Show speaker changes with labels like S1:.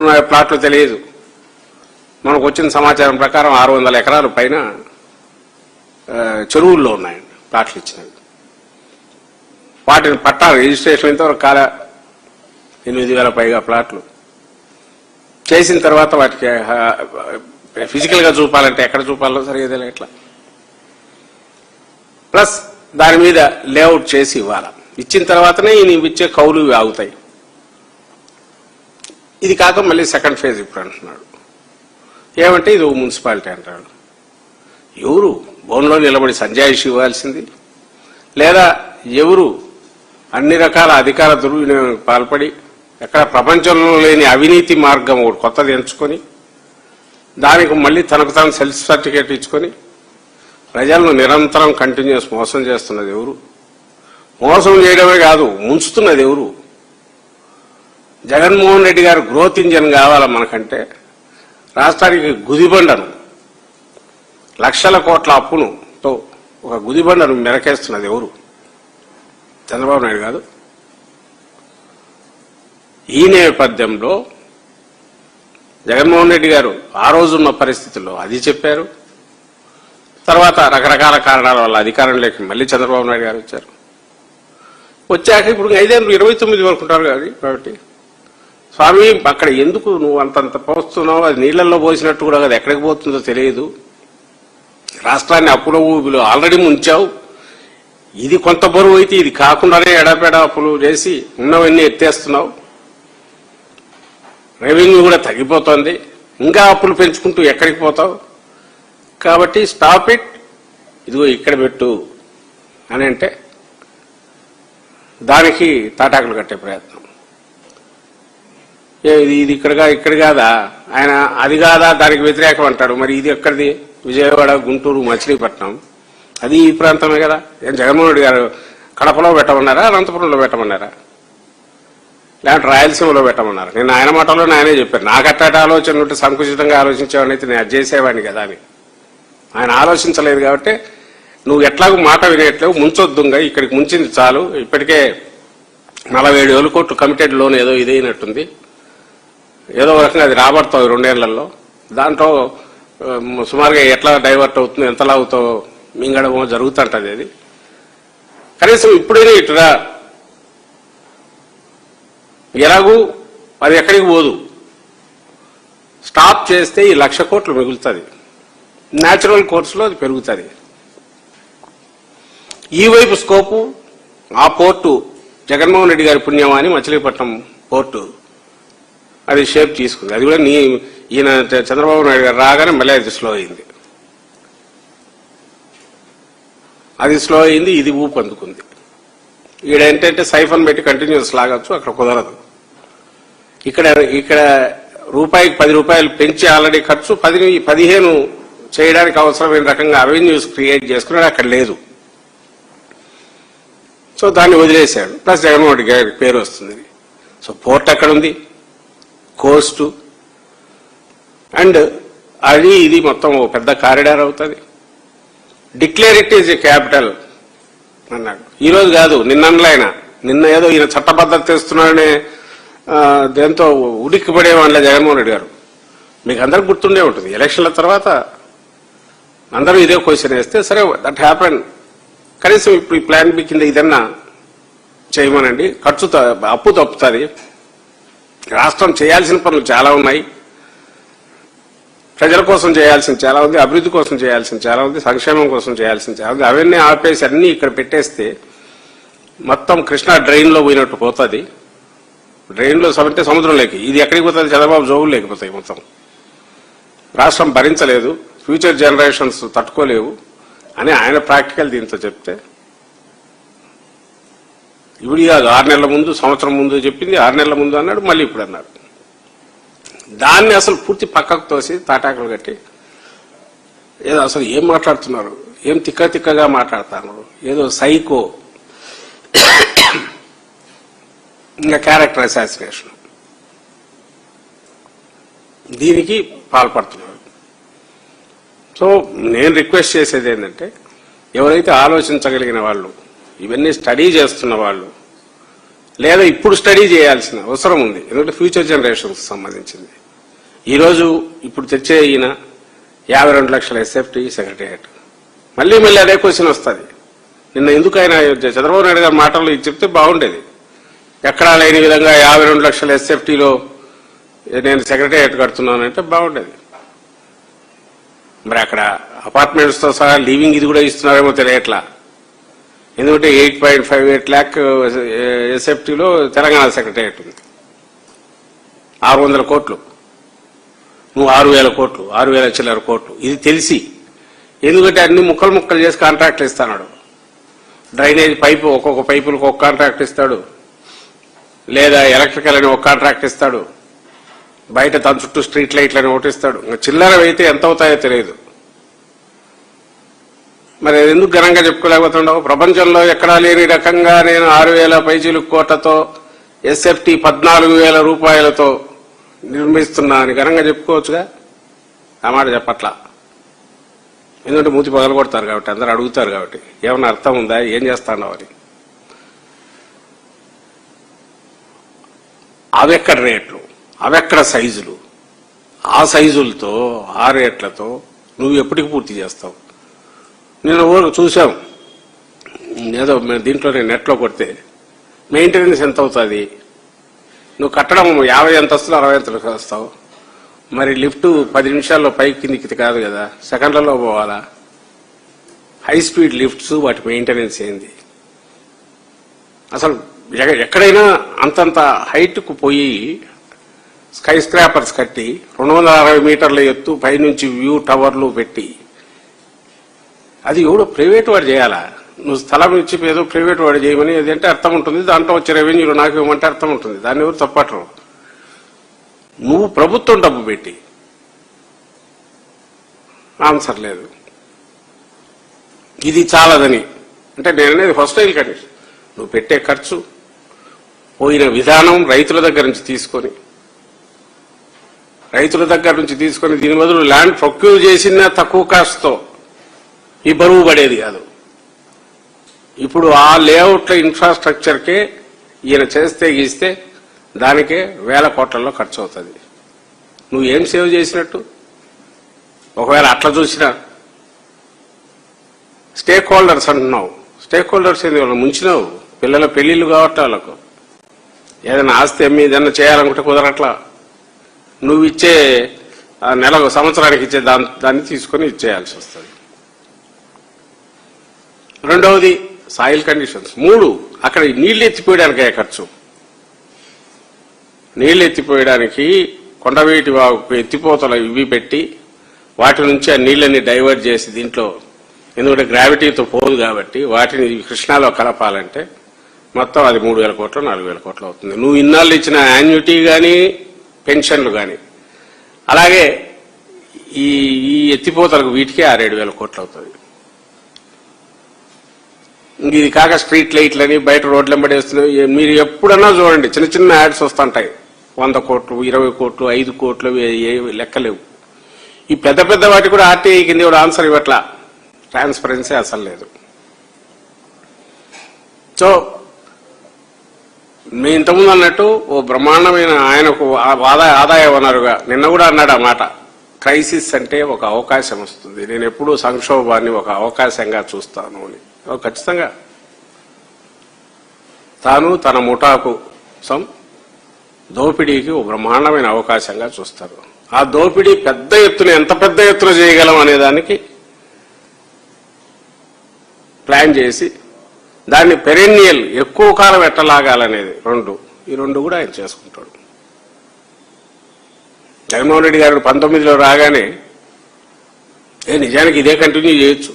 S1: ప్లాట్లు తెలియదు. మనకు వచ్చిన సమాచారం ప్రకారం 600 ఎకరాల పైన చెరువుల్లో ఉన్నాయండి ప్లాట్లు ఇచ్చినవి. వాటిని పట్టా రిజిస్ట్రేషన్ ఇంతవరకు కాల 8,000 పైగా ప్లాట్లు చేసిన తర్వాత వాటికి ఫిజికల్ గా చూపాలంటే ఎక్కడ చూపాలో సరిగ్గా ఎట్లా, ప్లస్ దాని మీద లేఅవుట్ చేసి ఇవ్వాలి. ఇచ్చిన తర్వాతనే నీవు ఇచ్చే కౌలు ఆగుతాయి. ఇది కాక మళ్ళీ సెకండ్ ఫేజ్ ఇప్పుడు అంటున్నాడు. ఏమంటే ఇది మున్సిపాలిటీ అంటాడు. ఎవరు బోన్లో నిలబడి సంజాయిషి ఇవ్వాల్సింది, లేదా ఎవరు అన్ని రకాల అధికార దుర్వినియోగానికి పాల్పడి ఎక్కడ ప్రపంచంలో లేని అవినీతి మార్గం ఒకటి కొత్తది ఎంచుకొని దానికి మళ్ళీ తనకు తాను సెల్ఫ్ సర్టిఫికేట్ ఇచ్చుకొని ప్రజలను నిరంతరం కంటిన్యూస్ మోసం చేస్తున్నది ఎవరు? మోసం చేయడమే కాదు, ముంచుతున్నది ఎవరు? జగన్మోహన్ రెడ్డి గారు గ్రోత్ ఇంజన్ కావాలా మనకంటే రాష్ట్రానికి గుదిబండను, లక్షల కోట్ల అప్పును తో ఒక గుదిబండను మెరకేస్తున్నది ఎవరు? చంద్రబాబు నాయుడు కాదు. ఈ నేపథ్యంలో జగన్మోహన్ రెడ్డి గారు ఆ రోజున్న పరిస్థితుల్లో అది చెప్పారు. తర్వాత రకరకాల కారణాల వల్ల అధికారంలోకి మళ్ళీ చంద్రబాబు నాయుడు గారు వచ్చారు. వచ్చాక ఇప్పుడు 5 ఏళ్ళు 29 వరకు ఉంటారు కాబట్టి స్వామి అక్కడ ఎందుకు నువ్వు అంతంత పోస్తున్నావు? అది నీళ్లలో పోసినట్టు కూడా అది ఎక్కడికి పోతుందో తెలియదు. రాష్ట్రాన్ని అప్పుల ఊబిలో ఆల్రెడీ ముంచావు. ఇది కొంత బరువు అయితే ఇది కాకుండానే ఎడపెడ అప్పులు చేసి ఉన్నవన్నీ ఎత్తేస్తున్నావు. రెవెన్యూ కూడా తగ్గిపోతుంది. ఇంకా అప్పులు పెంచుకుంటూ ఎక్కడికి పోతావు? కాబట్టి స్టాప్ ఇట్, ఇదిగో ఇక్కడ పెట్టు అని అంటే దానికి తాటాకులు కట్టే ప్రయత్నం. ఇది ఇక్కడ కాదా, ఆయన అది కాదా దానికి వ్యతిరేకం అంటాడు. మరి ఇది ఎక్కడిది? విజయవాడ, గుంటూరు, మచిలీపట్నం అది ఈ ప్రాంతమే కదా. ఏం జగన్మోహన్ రెడ్డి గారు కడపలో పెట్టమన్నారా, అనంతపురంలో పెట్టమన్నారా, లేదంటే రాయలసీమలో పెట్టమన్నారు? నేను ఆయన మాటలోనే ఆయనే చెప్పారు. నాకు అట్టాట ఆలోచన ఉంటే సంకుచితంగా ఆలోచించేవాడిని అయితే నేను అది చేసేవాడిని కదా అని. ఆయన ఆలోచించలేదు కాబట్టి నువ్వు ఎట్లాగూ మాట వినేట్లేవు, ముంచొద్దుగా, ఇక్కడికి ముంచింది చాలు. ఇప్పటికే 47,000 కోట్లు కమిటెడ్ లోన్ ఏదో ఇదైనట్టుంది. ఏదో రకంగా అది రాబడతావు 2 ఏళ్లలో. దాంట్లో సుమారుగా ఎట్లా డైవర్ట్ అవుతుందో ఎంతలా అవుతావో మింగడమో జరుగుతుంటది. అది కనీసం ఇప్పుడైనా ఇటురా, ఎలాగూ అది ఎక్కడికి పోదు. స్టాప్ చేస్తే ఈ 1,00,000 కోట్లు మిగులుతుంది. న్యాచురల్ కోర్సులో అది పెరుగుతుంది. ఈ వైపు స్కోపు ఆ పోర్టు జగన్మోహన్ రెడ్డి గారి పుణ్యమా అని మచిలీపట్నం పోర్టు అది షేప్ తీసుకుంది. అది కూడా ఈయన చంద్రబాబు నాయుడు గారు రాగానే మళ్ళీ అది స్లో అయింది. ఇది ఊపు అందుకుంది. ఈడేంటంటే సైఫన్ పెట్టి కంటిన్యూస్ లాగచ్చు, అక్కడ కుదరదు. ఇక్కడ రూపాయికి 10 రూపాయలు పెంచి ఆల్రెడీ ఖర్చు 15 చేయడానికి అవసరమైన రకంగా అవెన్యూస్ క్రియేట్ చేసుకున్నాడు, అక్కడ లేదు. సో దాన్ని వదిలేశాడు. ప్లస్ జగన్మోహన్ రెడ్డి గారి పేరు వస్తుంది. సో పోర్ట్ ఎక్కడ ఉంది, కోస్టు అండ్ అది ఇది మొత్తం పెద్ద కారిడార్ అవుతుంది. Declare it is a capital అన్నాడు. ఈరోజు కాదు, నిన్న ఏదో ఈయన చట్టబద్ధత తెస్తున్నాడనే దేంతో ఉడిక్కిపడేవాళ్ళ జగన్మోహన్ రెడ్డి గారు. మీకు అందరికి గుర్తుండే ఉంటుంది, ఎలక్షన్ల తర్వాత అందరూ ఇదే క్వశ్చన్ వేస్తే సరే దట్ హ్యాపెన్. కనీసం ఇప్పుడు ఈ ప్లాన్ బి కింద ఇదన్నా చేయమనండి, అప్పు తప్పుతుంది. రాష్ట్రం చేయాల్సిన పనులు చాలా ఉన్నాయి. ప్రజల కోసం చేయాల్సిన చాలా ఉంది, అభివృద్ధి కోసం చేయాల్సిన చాలా ఉంది, సంక్షేమం కోసం చేయాల్సిన చాలా ఉంది. అవన్నీ ఆపేసి అన్ని ఇక్కడ పెట్టేస్తే మొత్తం కృష్ణా డ్రైన్ లో పోయినట్టు పోతుంది. డ్రైన్ లో అంటే సముద్రంలోకి. ఇది ఎక్కడికి పోతుంది? చంద్రబాబు జోగులు లేకపోతాయి. మొత్తం రాష్ట్రం భరించలేదు, ఫ్యూచర్ జనరేషన్స్ తట్టుకోలేవు అని ఆయన ప్రాక్టికల్ దీంతో చెప్తే ఇప్పుడు కాదు, 6 నెలల ముందు, సంవత్సరం ముందు చెప్పింది 6 నెలల ముందు అన్నాడు, మళ్ళీ ఇప్పుడు అన్నాడు. దాన్ని అసలు పూర్తి పక్కకు తోసి తాటాకులు కట్టి ఏదో అసలు ఏం మాట్లాడుతున్నారు, ఏం తిక్కగా మాట్లాడుతున్నారు, ఏదో సైకో, ఇంకా క్యారెక్టర్ అసాసినేషన్, దీనికి పాల్పడుతున్నారు. సో నేను రిక్వెస్ట్ చేసేది ఏంటంటే ఎవరైతే ఆలోచించగలిగిన వాళ్ళు, ఇవన్నీ స్టడీ చేస్తున్న వాళ్ళు, లేదా ఇప్పుడు స్టడీ చేయాల్సిన అవసరం ఉంది. ఎందుకంటే ఫ్యూచర్ జనరేషన్స్ సంబంధించింది. ఈరోజు ఇప్పుడు తెచ్చే ఈయన 52 లక్షల ఎస్ఎఫ్టీ సెక్రటేరియట్, మళ్ళీ అదే క్వశ్చన్ వస్తుంది. నిన్న ఎందుకు ఆయన చంద్రబాబు నాయుడు గారి మాటలు చెప్తే బాగుండేది. ఎక్కడా లేని విధంగా 52 లక్షల ఎస్ఎఫ్టీలో నేను సెక్రటేరియట్ కడుతున్నానంటే బాగుండేది. మరి అక్కడ అపార్ట్మెంట్స్తో సహా లివింగ్ ఇది కూడా ఇస్తున్నారేమో తెలియట్లా. ఎందుకంటే 8.58 lakh ఎస్ఎఫ్టీలో తెలంగాణ సెక్రటేరియట్ ఉంది. 600 కోట్లు, నువ్వు 6,000 కోట్లు, 6,000 చిల్లర కోట్లు. ఇది తెలిసి ఎందుకంటే అన్ని ముక్కలు చేసి కాంట్రాక్ట్లు ఇస్తాడు. డ్రైనేజ్ పైపు ఒక్కొక్క పైపులకు ఒక కాంట్రాక్ట్ ఇస్తాడు, లేదా ఎలక్ట్రికల్ అని ఒక కాంట్రాక్ట్ ఇస్తాడు, బయట తన చుట్టూ స్ట్రీట్ లైట్లని ఒకటి ఇస్తాడు. చిల్లర అయితే ఎంత అవుతాయో తెలియదు. మరి ఎందుకు ఘనంగా చెప్పుకోలేకపోతున్నావు? ప్రపంచంలో ఎక్కడా లేని రకంగా నేను 6,000 పైచీలు కోట్లతో ఎస్ఎఫ్టీ 14,000 రూపాయలతో నిర్మిస్తున్నా అని ఘనంగా చెప్పుకోవచ్చుగా. ఆ మాట చెప్పట్లా. ఎందుకంటే మూతి పగలు కొడతారు కాబట్టి, అందరూ అడుగుతారు కాబట్టి. ఏమన్నా అర్థం ఉందా? ఏం చేస్తాన్నావు అని. అవెక్కడ రేట్లు, అవెక్కడ సైజులు, ఆ సైజులతో ఆ రేట్లతో నువ్వు ఎప్పటికి పూర్తి చేస్తావు? నేను చూసాం ఏదో దీంట్లోనే నెట్లో కొడితే మెయింటెనెన్స్ ఎంత అవుతుంది, నువ్వు కట్టడం 50 అంతస్తులు 60 అంతస్తులు వస్తావు. మరి లిఫ్ట్ 10 నిమిషాల్లో పైకి కిందికి కాదు కదా, సెకండ్లలో పోవాలా? హై స్పీడ్ లిఫ్ట్స్, వాటి మెయింటెనెన్స్ ఏంది? అసలు ఎక్కడైనా అంతంత హైట్కు పోయి స్కై స్క్రాపర్స్ కట్టి 260 మీటర్ల ఎత్తు పైనుంచి వ్యూ టవర్లు పెట్టి, అది ఎవడో ప్రైవేట్ వాడు చేయాలా? నువ్వు స్థలం ఇచ్చి ఏదో ప్రైవేట్ వాడు చేయమని అదంటే అర్థం ఉంటుంది. దాంట్లో వచ్చే రెవెన్యూలు నాకు ఇవ్వమంటే అర్థం ఉంటుంది. దాన్ని ఎవరు తప్పట్రు. నువ్వు ప్రభుత్వం డబ్బు పెట్టి ఆన్సర్ లేదు. ఇది చాలదని అంటే నేననేది హొస్టైల్ కండిషన్. నువ్వు పెట్టే ఖర్చు, పోయిన విధానం, రైతుల దగ్గర నుంచి తీసుకొని దీని బదులు ల్యాండ్ ప్రొక్యూర్ చేసిన తక్కువ కాస్ట్తో ఈ బరువు పడేది కాదు. ఇప్పుడు ఆ లేఅవుట్ల ఇన్ఫ్రాస్ట్రక్చర్కే ఈయన చేస్తే గీస్తే దానికే 1000 కోట్లలో ఖర్చు అవుతుంది. నువ్వు ఏం సేవ్ చేసినట్టు? ఒకవేళ అట్లా చూసినా స్టేక్ హోల్డర్స్ అంటున్నావు. స్టేక్ హోల్డర్స్ ఏంది? వాళ్ళు ముంచినావు. పిల్లల పెళ్లిళ్ళు కాబట్టి వాళ్ళకు ఏదైనా ఆస్తి అమ్మి ఏదైనా చేయాలనుకుంటే కుదరట్లా. నువ్వు ఇచ్చే సంవత్సరానికి ఇచ్చే దాన్ని తీసుకొని ఇచ్చేయాల్సి వస్తుంది. రెండవది సాయిల్ కండిషన్స్. 3 అక్కడ నీళ్లు ఎత్తిపోయడానికి ఖర్చు. నీళ్లు ఎత్తిపోయడానికి కొండవీటి ఎత్తిపోతలు ఇవి పెట్టి వాటి నుంచి ఆ నీళ్ళని డైవర్ట్ చేసి దీంట్లో, ఎందుకంటే గ్రావిటీతో పోదు కాబట్టి వాటిని కృష్ణాలో కలపాలంటే మొత్తం అది 3,000 కోట్లు 4,000 కోట్లు అవుతుంది. నువ్వు ఇన్నాళ్ళు ఇచ్చిన యాన్యుటీ కానీ పెన్షన్లు కానీ, అలాగే ఈ ఎత్తిపోతలకు వీటికే 6,000-7,000 కోట్లు అవుతుంది. ఇది కాక స్ట్రీట్ లైట్లని బయట రోడ్లు వెంబడేస్తున్నాయి. మీరు ఎప్పుడన్నా చూడండి, చిన్న యాడ్స్ వస్తుంటాయి. 100 కోట్లు 20 కోట్లు 5 కోట్లు లెక్కలేవు. ఈ పెద్ద వాటి కూడా ఆర్టీఐ కింద కూడా ఆన్సర్ ఇవ్వట్లా. ట్రాన్స్పరెన్సీ అసలు లేదు. సో మీ ఇంతకుముందు అన్నట్టు ఓ బ్రహ్మాండమైన ఆయనకు ఆదాయ వనరుగా నిన్న కూడా అన్నాడు ఆ మాట. క్రైసిస్ అంటే ఒక అవకాశం వస్తుంది, నేను ఎప్పుడూ సంక్షోభాన్ని ఒక అవకాశంగా చూస్తాను అని. ఖచ్చితంగా తాను తన ముఠాకు దోపిడీకి ఓ బ్రహ్మాండమైన అవకాశంగా చూస్తారు. ఆ దోపిడీ ఎంత పెద్ద ఎత్తున చేయగలం అనేదానికి ప్లాన్ చేసి దాన్ని పెరెన్నియల్ ఎక్కువ కాలం ఎట్టలాగాలనేది ఈ రెండు కూడా ఆయన చేసుకుంటాడు. జగన్మోహన్ రెడ్డి గారు 19లో రాగానే నిజానికి ఇదే కంటిన్యూ చేయొచ్చు.